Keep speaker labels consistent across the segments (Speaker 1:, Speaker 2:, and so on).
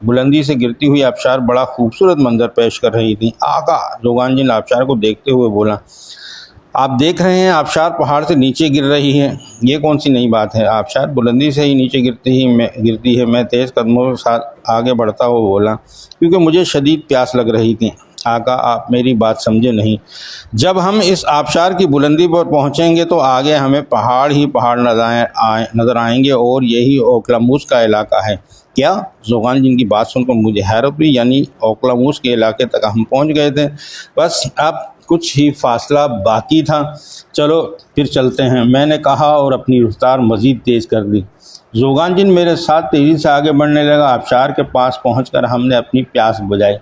Speaker 1: बुलंदी से गिरती हुई आबशार बड़ा खूबसूरत मंजर पेश कर रही थी। आका, जोगान जिन आबशार को देखते हुए बोला, आप देख रहे हैं आबशार पहाड़ से नीचे गिर रही है, ये कौन सी नई बात है? आबशार बुलंदी से ही नीचे गिरती है। मैं तेज़ कदमों के साथ आगे बढ़ता हुआ बोला, क्योंकि मुझे शदीद प्यास लग रही थी। आका, आप मेरी बात समझे नहीं। जब हम इस आबशार की बुलंदी पर पहुंचेंगे तो आगे हमें पहाड़ ही पहाड़ नज़र आएंगे और यही ओखलामूस का इलाका है। क्या? जोगान जिन की बात सुनकर मुझे हैरत हुई। यानी ओखलामूस के इलाके तक हम पहुंच गए थे, बस अब कुछ ही फासला बाकी था। चलो फिर चलते हैं, मैंने कहा और अपनी रफ्तार मज़ीद तेज़ कर दी। जोगान जिन मेरे साथ तेज़ी से आगे बढ़ने लगा। आबशार के पास पहुंचकर हमने अपनी प्यास बुझाई।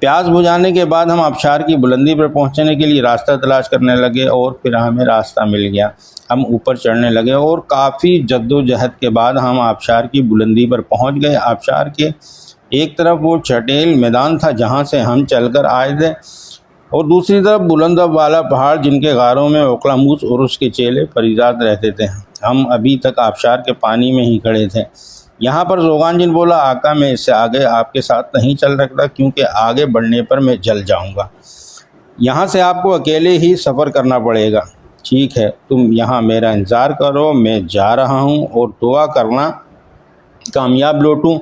Speaker 1: प्यास बुझाने के बाद हम आबशार की बुलंदी पर पहुंचने के लिए रास्ता तलाश करने लगे और फिर हमें रास्ता मिल गया। हम ऊपर चढ़ने लगे और काफ़ी जद्दोजहद के बाद हम आबशार की बुलंदी पर पहुंच गए। आबशार के एक तरफ वो चटेल मैदान था जहां से हम चलकर आए थे और दूसरी तरफ बुलंद वाला पहाड़ जिनके गारों में ओखलामूस और उसके चेले फरीदाद रहते थे। हम अभी तक आबशार के पानी में ही खड़े थे। यहाँ पर जोगान जिन बोला, आका, मैं इससे आगे आपके साथ नहीं चल सकता, क्योंकि आगे बढ़ने पर मैं जल जाऊँगा। यहाँ से आपको अकेले ही सफ़र करना पड़ेगा। ठीक है, तुम यहाँ मेरा इंतज़ार करो, मैं जा रहा हूँ और दुआ करना कामयाब लौटूं,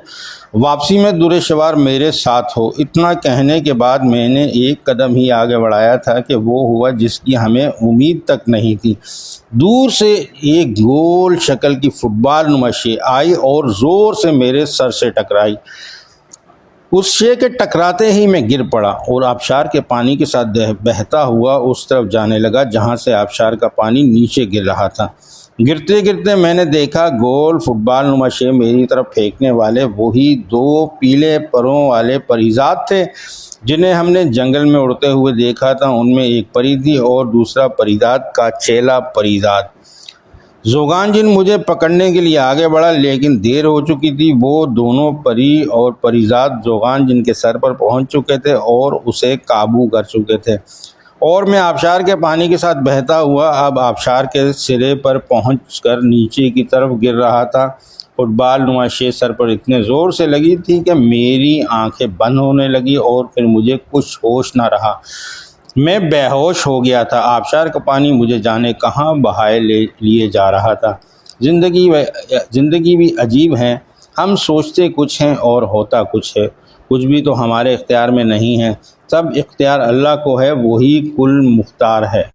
Speaker 1: वापसी में दुरे सवार मेरे साथ हो। इतना कहने के बाद मैंने एक कदम ही आगे बढ़ाया था कि वो हुआ जिसकी हमें उम्मीद तक नहीं थी। दूर से एक गोल शक्ल की फुटबॉल नुमा शे आई और ज़ोर से मेरे सर से टकराई। उस शे के टकराते ही मैं गिर पड़ा और आबशार के पानी के साथ बहता हुआ उस तरफ जाने लगा जहाँ से आबशार का पानी नीचे गिर रहा था। गिरते गिरते मैंने देखा गोल फुटबॉल नुमा शे मेरी तरफ फेंकने वाले वही दो पीले परों वाले परिजात थे जिन्हें हमने जंगल में उड़ते हुए देखा था। उनमें एक परी थी और दूसरा परिजात का चेला परिजात। जोगान जिन मुझे पकड़ने के लिए आगे बढ़ा, लेकिन देर हो चुकी थी। वो दोनों परी और परिजात जोगान जिन के सर पर पहुंच चुके थे और उसे काबू कर चुके थे और मैं आबशार के पानी के साथ बहता हुआ अब आबशार के सिरे पर पहुंचकर नीचे की तरफ गिर रहा था। फुटबॉल नुमा शे सर पर इतने ज़ोर से लगी थी कि मेरी आंखें बंद होने लगी और फिर मुझे कुछ होश ना रहा। मैं बेहोश हो गया था। आबशार का पानी मुझे जाने कहाँ बहाए लिए जा रहा था। ज़िंदगी भी अजीब है। हम सोचते कुछ हैं और होता कुछ है। कुछ भी तो हमारे इख्तियार में नहीं है। सब इख्तियार अल्लाह को है, वही कुल मुख्तार है।